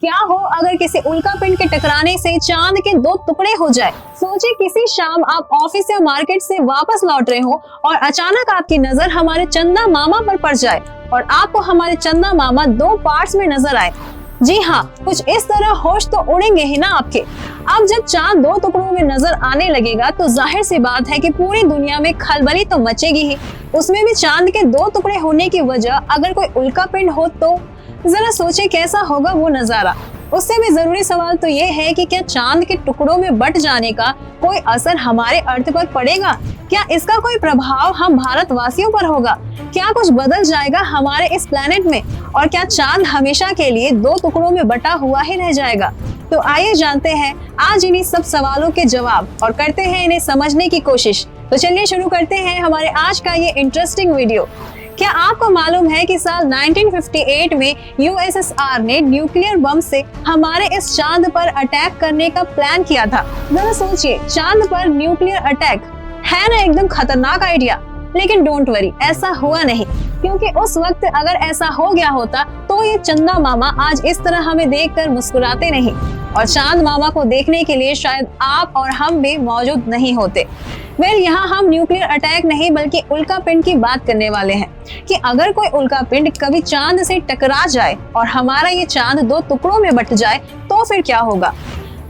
क्या हो अगर किसी उल्कापिंड के टकराने से चांद के दो टुकड़े हो जाए। सोचिए किसी शाम आप ऑफिस या मार्केट से वापस लौट रहे हो और अचानक आपकी नजर हमारे चंदा मामा पर पड़ जाए और आपको हमारे चंदा मामा दो पार्ट्स में नजर आए। जी हाँ, कुछ इस तरह होश तो उड़ेंगे ही ना आपके। अब जब चांद दो टुकड़ों में नजर आने लगेगा तो जाहिर सी बात है कि पूरी दुनिया में खलबली तो मचेगी ही। उसमें भी चांद के दो टुकड़े होने की वजह अगर कोई उल्कापिंड हो तो जरा सोचे कैसा होगा वो नजारा। उससे भी जरूरी सवाल तो ये है कि क्या चांद के टुकड़ों में बट जाने का कोई असर हमारे अर्थ पर पड़ेगा? क्या इसका कोई प्रभाव हम भारतवासियों पर होगा? क्या कुछ बदल जाएगा हमारे इस प्लेनेट में? और क्या चांद हमेशा के लिए दो टुकड़ों में बटा हुआ ही रह जाएगा? तो आइए जानते हैं आज इन्हीं सब सवालों के जवाब और करते हैं इन्हें समझने की कोशिश। तो चलिए शुरू करते हैं हमारे आज का ये इंटरेस्टिंग वीडियो। क्या आपको मालूम है कि साल 1958 में यूएसएसआर ने न्यूक्लियर बम से हमारे इस चांद पर अटैक करने का प्लान किया था? जरा सोचिए, चांद पर न्यूक्लियर अटैक है ना एकदम खतरनाक आइडिया। लेकिन डोंट वरी, ऐसा हुआ नहीं, क्योंकि उस वक्त अगर ऐसा हो गया होता तो ये चंदा मामा आज इस तरह हमें देखकर मुस्कुराते नहीं और चांद मामा को देखने के लिए शायद आप और हम भी मौजूद नहीं होते। यहाँ हम न्यूक्लियर अटैक नहीं बल्कि उल्कापिंड की बात करने वाले हैं कि अगर कोई उल्कापिंड कभी चांद से टकरा जाए और हमारा ये चांद दो टुकड़ों में बट जाए तो फिर क्या होगा।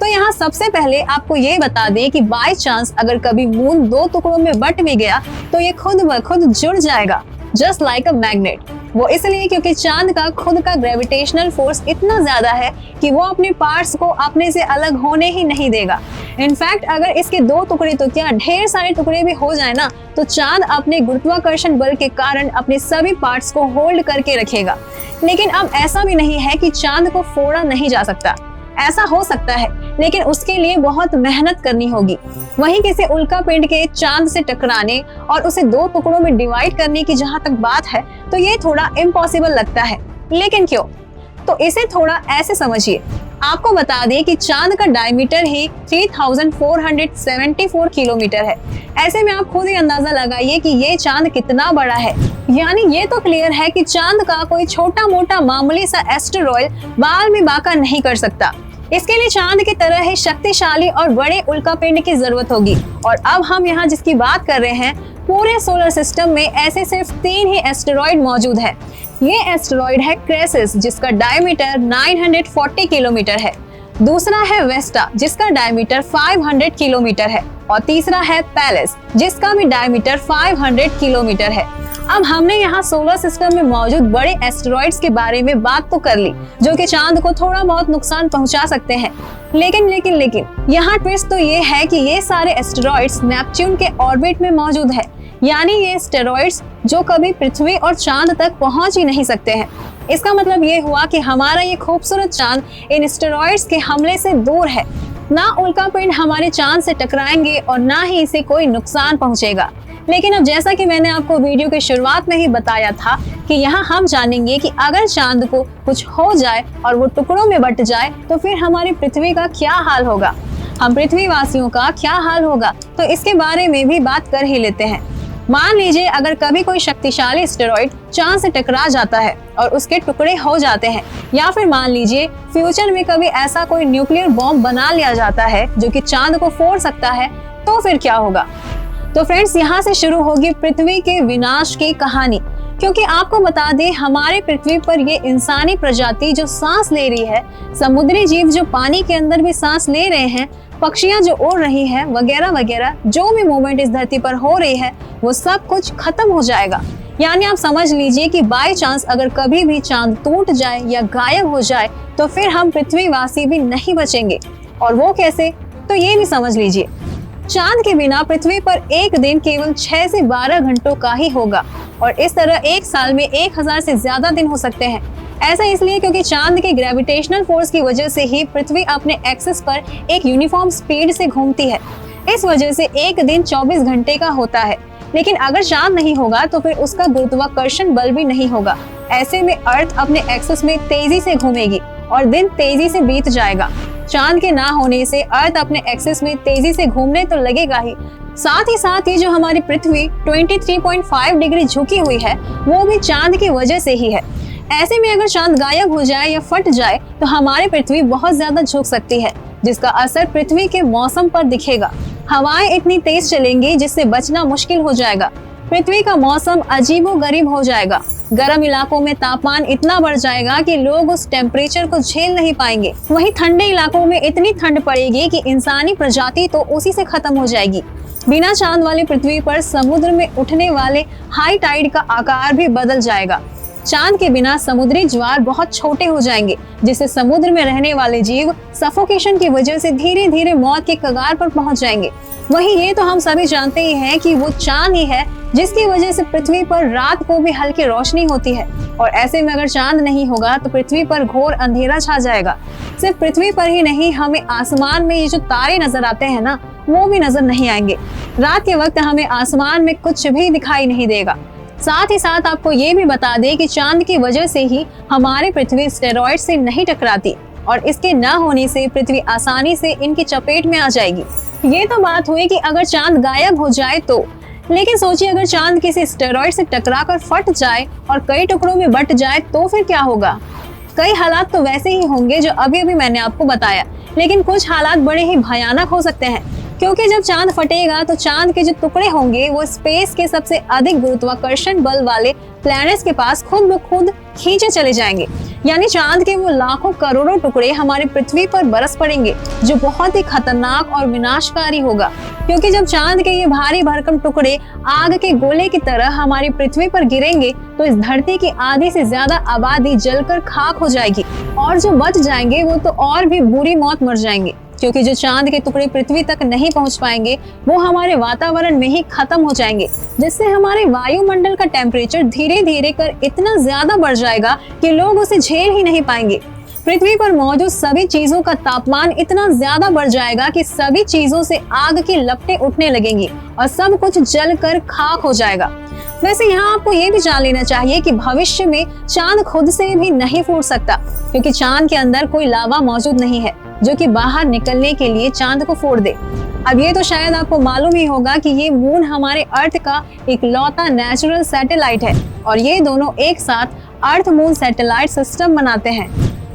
तो यहाँ सबसे पहले आपको ये बता दें कि बाय चांस अगर कभी मून दो टुकड़ों में बट भी गया तो ये खुद ब खुद जुड़ जाएगा, जस्ट लाइक अ मैग्नेट। वो इसलिए क्योंकि चांद का खुद का ग्रेविटेशनल फोर्स इतना ज्यादा है कि वो अपने पार्ट्स को अपने से अलग होने ही नहीं देगा। इनफैक्ट अगर इसके दो टुकड़े तो क्या ढेर सारे टुकड़े भी हो जाए ना तो चांद अपने गुरुत्वाकर्षण बल के कारण अपने सभी पार्ट्स को होल्ड करके रखेगा। लेकिन अब ऐसा भी नहीं है कि चांद को फोड़ा नहीं जा सकता। ऐसा हो सकता है, लेकिन उसके लिए बहुत मेहनत करनी होगी। वहीं किसी उल्कापिंड के चांद से टकराने और उसे दो टुकड़ों में डिवाइड करने की जहां तक बात है तो ये थोड़ा इम्पॉसिबल लगता है। लेकिन क्यों? तो इसे थोड़ा ऐसे समझिए। आपको बता दें कि चांद का डायमीटर ही 3474 किलोमीटर है। ऐसे में आप खुद ही अंदाजा लगाइए कि ये चांद कितना बड़ा है। यानी ये तो क्लियर है कि चांद का कोई छोटा मोटा मामूली सा एस्टेरॉयड बाल में बांका नहीं कर सकता। इसके लिए चांद की तरह ही शक्तिशाली और बड़े उल्कापिंड की जरूरत होगी। और अब हम यहाँ जिसकी बात कर रहे हैं, पूरे सोलर सिस्टम में ऐसे सिर्फ 3 ही एस्टेरॉयड मौजूद है। ये एस्टेरॉयड है क्रेसिस जिसका डायमीटर 940 किलोमीटर है, दूसरा है वेस्टा जिसका डायमीटर 500 किलोमीटर है और तीसरा है पैलेस जिसका भी डायमीटर 500 किलोमीटर है। अब हमने यहाँ सोलर सिस्टम में मौजूद बड़े एस्टेरॉइड्स के बारे में बात तो कर ली जो कि चांद को थोड़ा बहुत नुकसान पहुँचा सकते हैं। लेकिन यहाँ ट्विस्ट तो ये है कि ये सारे एस्टेरॉइड्स नेपच्यून के ऑर्बिट में मौजूद है। यानी ये एस्टेरॉइड्स जो कभी पृथ्वी और चांद तक पहुंच ही नहीं सकते हैं। इसका मतलब ये हुआ कि हमारा ये खूबसूरत चांद इन एस्टेरॉइड्स के हमले से दूर है। ना उल्कापिंड हमारे चांद से टकराएंगे और ना ही इसे कोई नुकसान पहुंचेगा। लेकिन अब जैसा कि मैंने आपको वीडियो की शुरुआत में ही बताया था कि यहाँ हम जानेंगे कि अगर चांद को कुछ हो जाए और वो टुकड़ों में बट जाए तो फिर हमारी पृथ्वी का क्या हाल होगा, हम पृथ्वीवासियों का क्या हाल होगा। तो इसके बारे में भी बात कर ही लेते हैं। मान लीजिए अगर कभी कोई शक्तिशाली एस्टेरॉइड चांद से टकरा जाता है और उसके टुकड़े हो जाते हैं, या फिर मान लीजिए फ्यूचर में कभी ऐसा कोई न्यूक्लियर बॉम्ब बना लिया जाता है जो कि चांद को फोड़ सकता है, तो फिर क्या होगा। तो फ्रेंड्स, यहाँ से शुरू होगी पृथ्वी के विनाश की कहानी। क्योंकि आपको बता दें, हमारे पृथ्वी पर ये इंसानी प्रजाति जो सांस ले रही है, समुद्री जीव जो पानी के अंदर भी सांस ले रहे हैं, पक्षियां जो उड़ रही हैं, वगैरह वगैरह, जो भी मूवमेंट इस धरती पर हो रही है वो सब कुछ खत्म हो जाएगा। यानी आप समझ लीजिए कि बाय चांस अगर कभी भी चांद टूट जाए या गायब हो जाए तो फिर हम पृथ्वीवासी भी नहीं बचेंगे। और वो कैसे, तो ये भी समझ लीजिए। चांद के बिना पृथ्वी पर एक दिन केवल 6 से 12 घंटों का ही होगा और इस तरह एक साल में 1000 से ज्यादा दिन हो सकते हैं। ऐसा इसलिए क्योंकि चांद के ग्रेविटेशनल फोर्स की वजह से ही पृथ्वी अपने एक्सिस पर एक यूनिफॉर्म स्पीड से घूमती है। इस वजह से एक दिन 24 घंटे का होता है। लेकिन अगर चांद नहीं होगा तो फिर उसका गुरुत्वाकर्षण बल भी नहीं होगा। ऐसे में अर्थ अपने एक्सिस में तेजी से घूमेगी और दिन तेजी से बीत जाएगा। चांद के ना होने से अर्थ अपने एक्सिस में तेजी से घूमने तो लगेगा ही, साथ ही जो हमारी पृथ्वी 23.5 डिग्री झुकी हुई है वो भी चांद की वजह से ही है। ऐसे में अगर चांद गायब हो जाए या फट जाए तो हमारी पृथ्वी बहुत ज्यादा झुक सकती है, जिसका असर पृथ्वी के मौसम पर दिखेगा। हवाएं इतनी तेज चलेंगी जिससे बचना मुश्किल हो जाएगा। पृथ्वी का मौसम अजीबोगरीब हो जाएगा। गर्म इलाकों में तापमान इतना बढ़ जाएगा कि लोग उस टेम्परेचर को झेल नहीं पाएंगे। वहीं ठंडे इलाकों में इतनी ठंड पड़ेगी कि इंसानी प्रजाति तो उसी से खत्म हो जाएगी। बिना चांद वाली पृथ्वी पर समुद्र में उठने वाले हाई टाइड का आकार भी बदल जाएगा। चांद के बिना समुद्री ज्वार बहुत छोटे हो जाएंगे, जिससे समुद्र में रहने वाले जीव सफोकेशन की वजह से धीरे धीरे मौत के कगार पर पहुंच जाएंगे। वहीं ये तो हम सभी जानते ही हैं कि वो चांद ही है जिसकी वजह से पृथ्वी पर रात को भी हल्की रोशनी होती है। और ऐसे में अगर चांद नहीं होगा तो पृथ्वी पर घोर अंधेरा छा जाएगा। सिर्फ पृथ्वी पर ही नहीं, हमें आसमान में ये जो तारे नजर आते हैं ना, वो भी नजर नहीं आएंगे। रात के वक्त हमें आसमान में कुछ भी दिखाई नहीं देगा। साथ ही साथ आपको ये भी बता दें कि चांद की वजह से ही हमारी पृथ्वी स्टेरॉइड से नहीं टकराती और इसके न होने से पृथ्वी आसानी से इनकी चपेट में आ जाएगी। ये तो बात हुई कि अगर चांद गायब हो जाए तो, लेकिन सोचिए अगर चांद किसी स्टेरॉइड से टकराकर फट जाए और कई टुकड़ों में बंट जाए तो फिर क्या होगा। कई हालात तो वैसे ही होंगे जो अभी अभी मैंने आपको बताया, लेकिन कुछ हालात बड़े ही भयानक हो सकते हैं, क्योंकि जब चांद फटेगा तो चांद के जो टुकड़े होंगे वो स्पेस के सबसे अधिक गुरुत्वाकर्षण बल वाले प्लैनेट्स के पास खुद ब खुद खींचे चले जाएंगे। यानी चांद के वो लाखों करोड़ों टुकड़े हमारी पृथ्वी पर बरस पड़ेंगे, जो बहुत ही खतरनाक और विनाशकारी होगा। क्योंकि जब चांद के ये भारी भरकम टुकड़े आग के गोले की तरह हमारी पृथ्वी पर गिरेंगे तो इस धरती की आधी से ज्यादा आबादी जलकर खाक हो जाएगी, और जो बच जाएंगे वो तो और भी बुरी मौत मर जाएंगे। क्योंकि जो चांद के टुकड़े पृथ्वी तक नहीं पहुंच पाएंगे वो हमारे वातावरण में ही खत्म हो जाएंगे, जिससे हमारे वायुमंडल का टेम्परेचर धीरे धीरे कर इतना ज्यादा बढ़ जाएगा कि लोग उसे झेल ही नहीं पाएंगे। पृथ्वी पर मौजूद सभी चीजों का तापमान इतना ज्यादा बढ़ जाएगा कि सभी चीजों से आग की लपटें उठने लगेंगी और सब कुछ जलकर खाक हो जाएगा। वैसे यहाँ आपको ये भी जान लेना चाहिए कि भविष्य में चांद खुद से भी नहीं फूट सकता, क्योंकि चांद के अंदर कोई लावा मौजूद नहीं है जो कि बाहर निकलने के लिए चांद को फोड़ दे। अब ये तो शायद आपको मालूम ही होगा कि ये मून हमारे अर्थ का इकलौता नेचुरल सैटेलाइट है और ये दोनों एक साथ अर्थ मून सैटेलाइट सिस्टम बनाते हैं।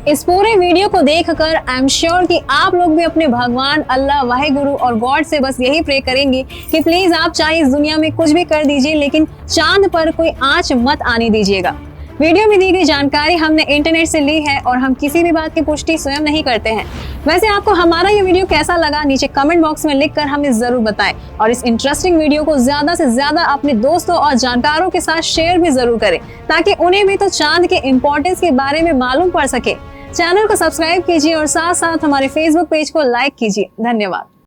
इस पूरे वीडियो को देखकर आई एम श्योर कि आप लोग भी अपने भगवान अल्लाह वाहिगुरु और गॉड से बस यही प्रे करेंगे कि प्लीज आप चाहे इस दुनिया में कुछ भी कर दीजिए, लेकिन चांद पर कोई आंच मत आने दीजिएगा। वीडियो में दी गई जानकारी हमने इंटरनेट से ली है और हम किसी भी बात की पुष्टि स्वयं नहीं करते हैं। वैसे आपको हमारा ये वीडियो कैसा लगा नीचे कमेंट बॉक्स में लिखकर हमें जरूर बताएं और इस इंटरेस्टिंग वीडियो को ज्यादा से ज्यादा अपने दोस्तों और जानकारों के साथ शेयर भी जरूर करें, ताकि उन्हें भी तो चांद के इम्पोर्टेंस के बारे में मालूम पड़ सके। चैनल को सब्सक्राइब कीजिए और साथ साथ हमारे फेसबुक पेज को लाइक कीजिए। धन्यवाद।